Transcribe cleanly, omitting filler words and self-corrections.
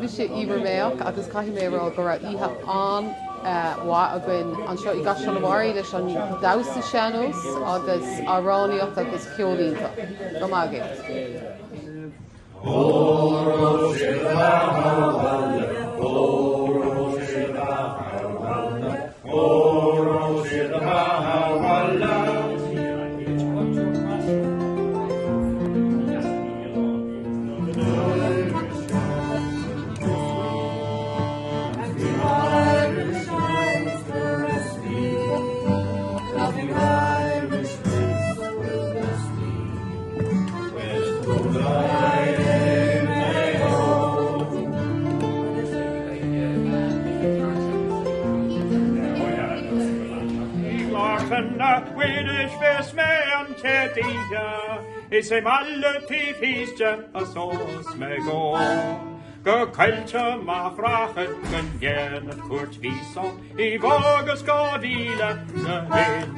bhí sé Iberméach agus caithiméró go raibh ihe an wa a gin an seo I gas an bhhaí leis an dása seanús agus aráníocht agus ceolínta. Go maigé. Wiedisch vers me an Kedia, is em alle tiefiste a sos me go. Go kulte ma vragen kun jene kort wieso, I voges godile ne hin